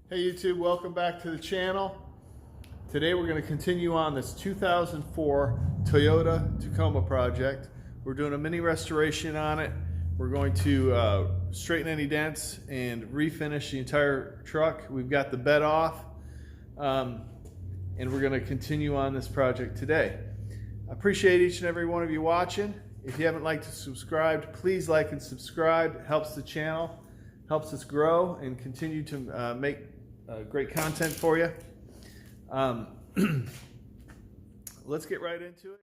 Hey YouTube, welcome back to the channel. Today we're going to continue on this 2004 Toyota Tacoma project. We're doing a mini restoration on it. We're going to straighten any dents and refinish the entire truck. We've got the bed off and we're going to continue on this project today. I appreciate each and every one of you watching. If you haven't liked and subscribed, please like and subscribe. It helps the channel, helps us grow and continue to make great content for you. Let's get right into it.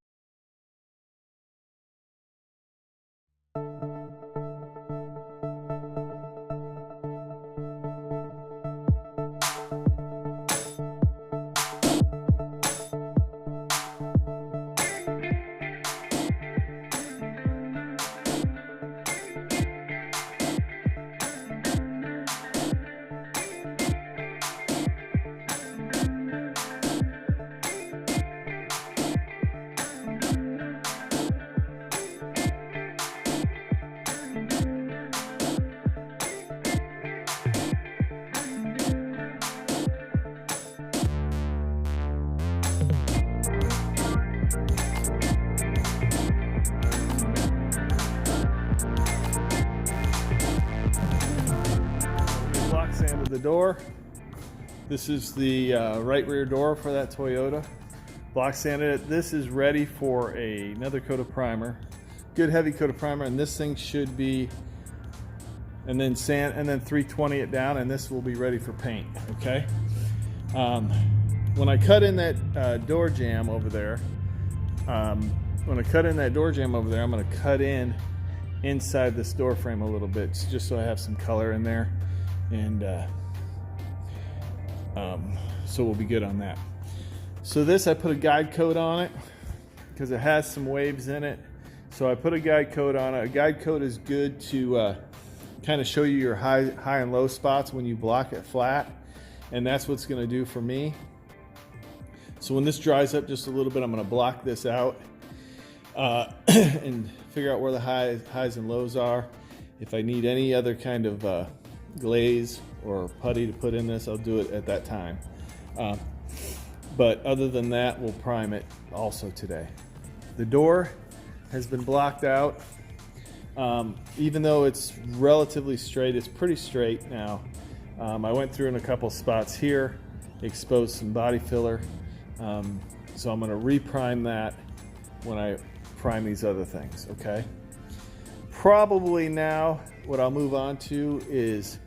Sanded the door. This is the right rear door for that Toyota. Block sanded it. This is ready for another coat of primer. Good heavy coat of primer, and this thing should be, and then sand, and then 320 it down, and this will be ready for paint. Okay. When I cut in that door jamb over there, I'm going to cut in inside this door frame a little bit, just so I have some color in there. And so we'll be good on that. So this, I put a guide coat on it because it has some waves in it. So I put a guide coat on it. A guide coat is good to kind of show you your high and low spots when you block it flat, and that's what's going to do for me. So when this dries up just a little bit, I'm going to block this out and figure out where the highs and lows are. If I need any other kind of glaze or putty to put in this, I'll do it at that time. But other than that, we'll prime it also today. The door has been blocked out. Even though it's relatively straight, it's pretty straight now. I went through in a couple spots here, exposed some body filler. So I'm going to reprime that when I prime these other things, okay? Probably now what I'll move on to is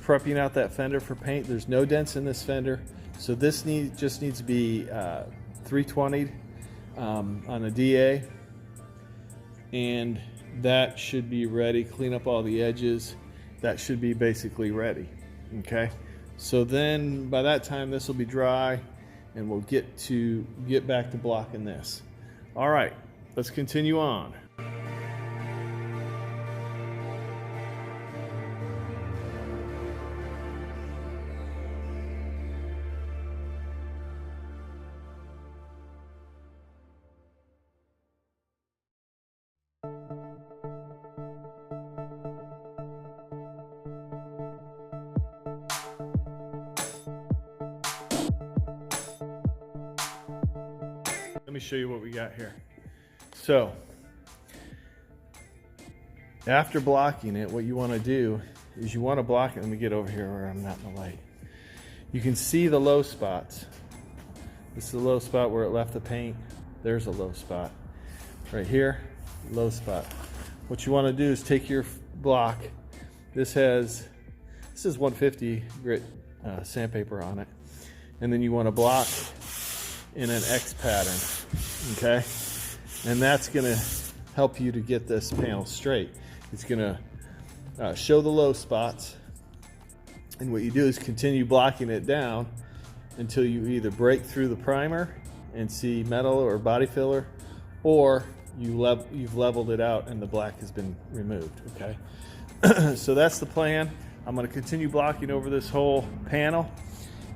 prepping out that fender for paint. There's no dents in this fender, so this just needs to be 320'd on a DA, and that should be ready. Clean up all the edges. That should be basically ready. Okay, so then by that time this will be dry, and we'll get back to blocking this. All right, let's continue on. Let me show you what we got here. So after blocking it, what you want to do is you want to block it. Let me get over here where I'm not in the light. You can see the low spots. This is the low spot where it left the paint. There's a low spot right here, low spot. What you want to do is take your block. This is 150 grit sandpaper on it, and then you want to block in an X pattern, okay? And that's gonna help you to get this panel straight. It's gonna show the low spots, and what you do is continue blocking it down until you either break through the primer and see metal or body filler, or you've leveled it out and the black has been removed, okay? So that's the plan. I'm gonna continue blocking over this whole panel,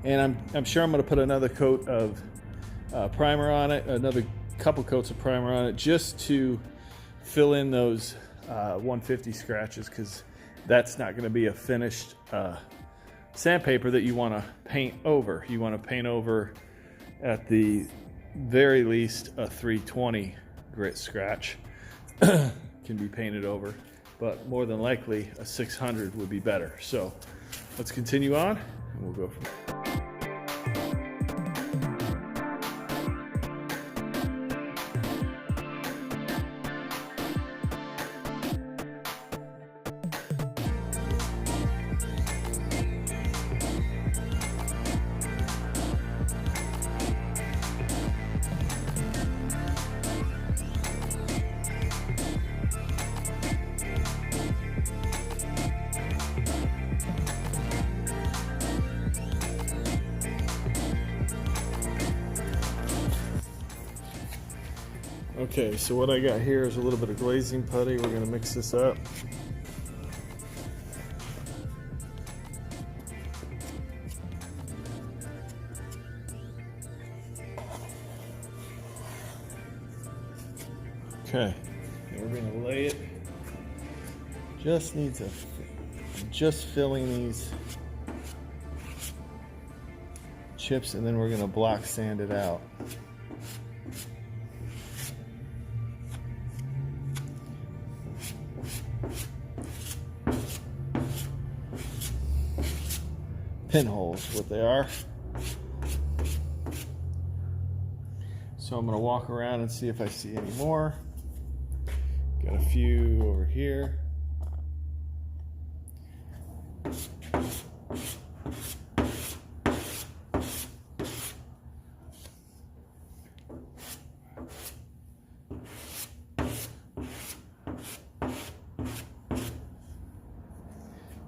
and I'm sure I'm gonna put another coat of primer on it, another couple coats of primer on it, just to fill in those 150 scratches, because that's not going to be a finished sandpaper that you want to paint over. You want to paint over, at the very least, a 320 grit scratch can be painted over, but more than likely a 600 would be better. So let's continue on and we'll go from there. Okay, so what I got here is a little bit of glazing putty. We're going to mix this up. Okay, and we're going to lay it. Just needs a, just filling these chips, and then we're going to block sand it out. Pinholes, what they are. So I'm going to walk around and see if I see any more. Got a few over here.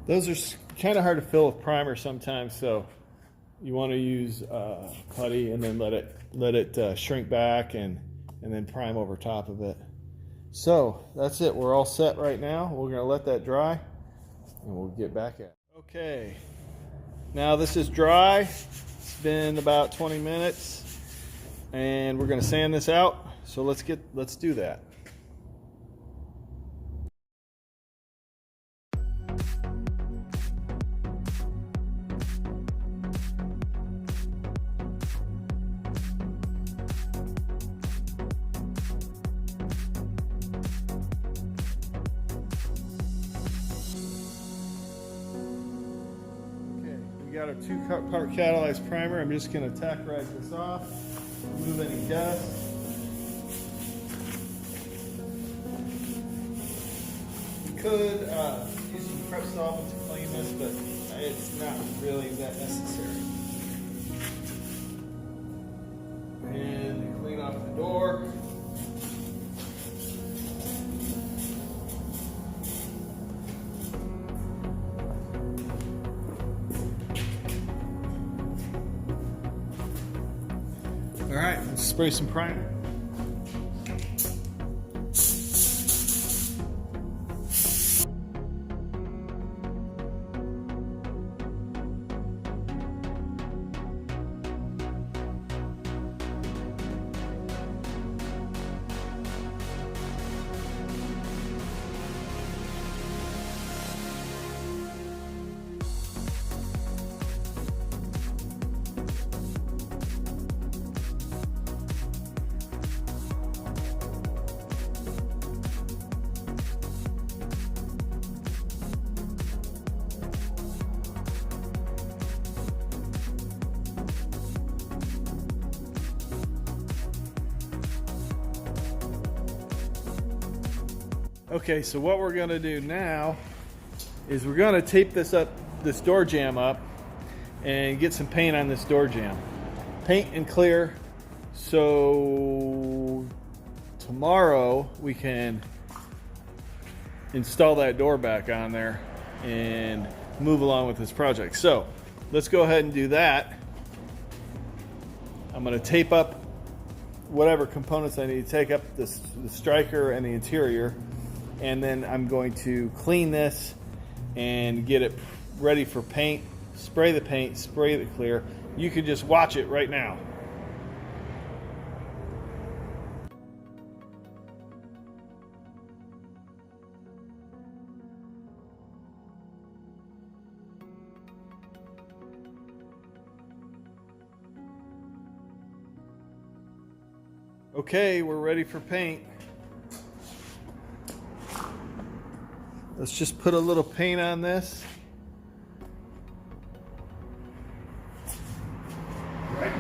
Those are kind of hard to fill with primer sometimes, so you want to use putty and then let it shrink back and then prime over top of it. So that's it. We're all set right now. We're going to let that dry and we'll get back at it. Okay, now this is dry. It's been about 20 minutes and we're going to sand this out. So let's do that. Got our 2-part catalyzed primer. I'm just going to tackerize this off, remove any dust. You could use some prep solvent to clean this, but it's not really that necessary. And clean off the door. All right, let's spray some primer. Okay, so what we're going to do now is we're going to tape this door jamb up and get some paint on this door jamb. Paint and clear, so tomorrow we can install that door back on there and move along with this project. So let's go ahead and do that. I'm going to tape up whatever components I need to take up the striker and the interior, and then I'm going to clean this and get it ready for paint, spray the clear. You can just watch it right now. Okay, we're ready for paint. Let's just put a little paint on this. Right.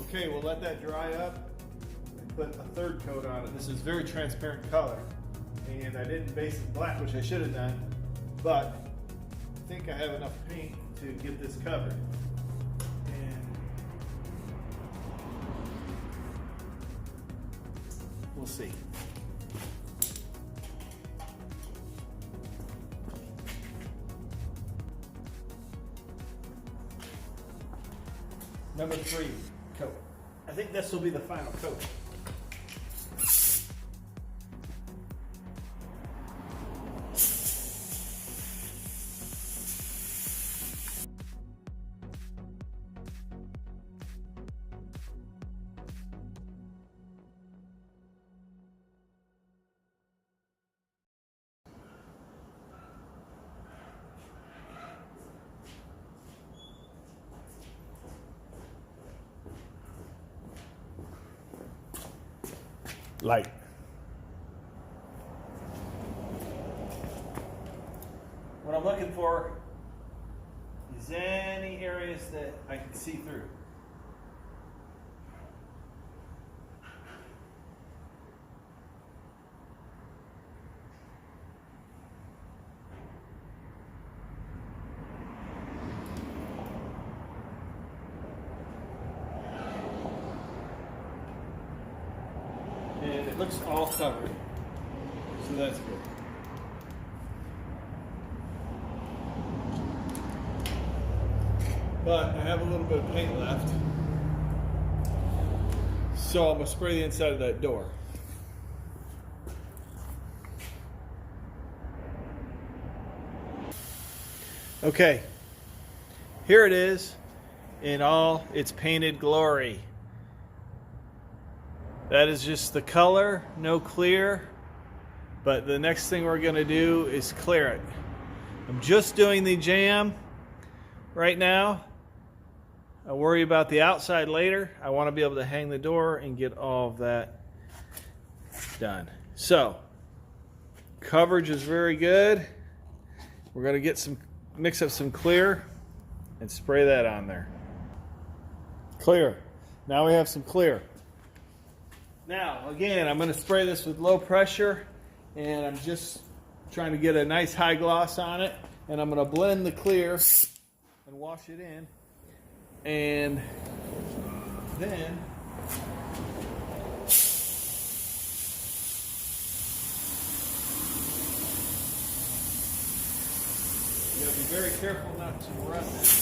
Okay, we'll let that dry up and put a third coat on it. This is very transparent color, and I didn't base it black, which I should have done, but I think I have enough paint to get this covered. And we'll see. Number 3 coat. I think this will be the final coat. Light. What I'm looking for is any areas that I can see through. And it looks all covered, so that's good. But I have a little bit of paint left, so I'm going to spray the inside of that door. Okay, here it is in all its painted glory. That is just the color, no clear, but the next thing we're going to do is clear it. I'm just doing the jam right now. I'll worry about the outside later. I want to be able to hang the door and get all of that done. So, coverage is very good. We're going to mix up some clear and spray that on there. Clear. Now we have some clear. Now, again, I'm going to spray this with low pressure, and I'm just trying to get a nice high gloss on it, and I'm going to blend the clear and wash it in, and then you got to be very careful not to run that.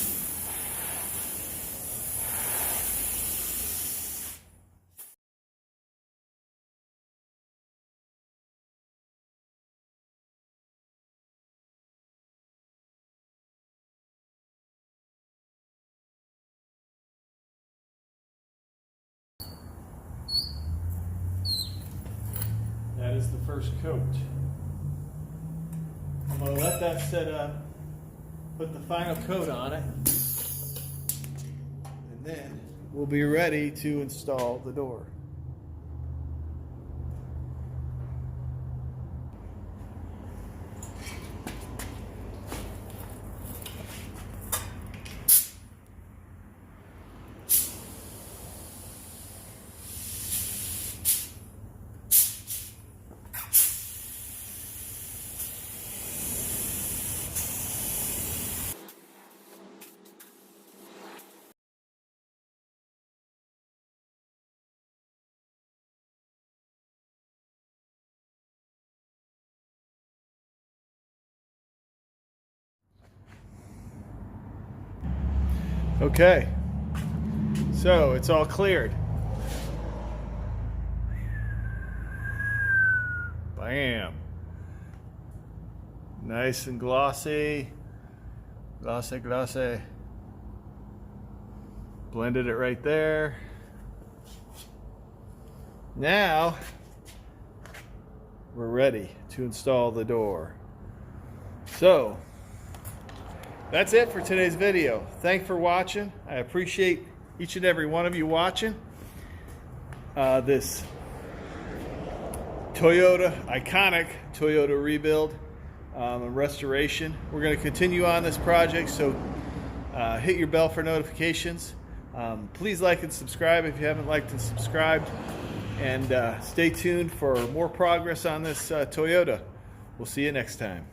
That is the first coat. I'm going to let that set up, put the final coat on it, and then we'll be ready to install the door. Okay, so it's all cleared. Bam. Nice and glossy. Glossy, glossy. Blended it right there. Now, we're ready to install the door. So, that's it for today's video. Thanks for watching. I appreciate each and every one of you watching this iconic Toyota rebuild and restoration. We're going to continue on this project, so hit your bell for notifications. Please like and subscribe if you haven't liked and subscribed, and stay tuned for more progress on this Toyota. We'll see you next time.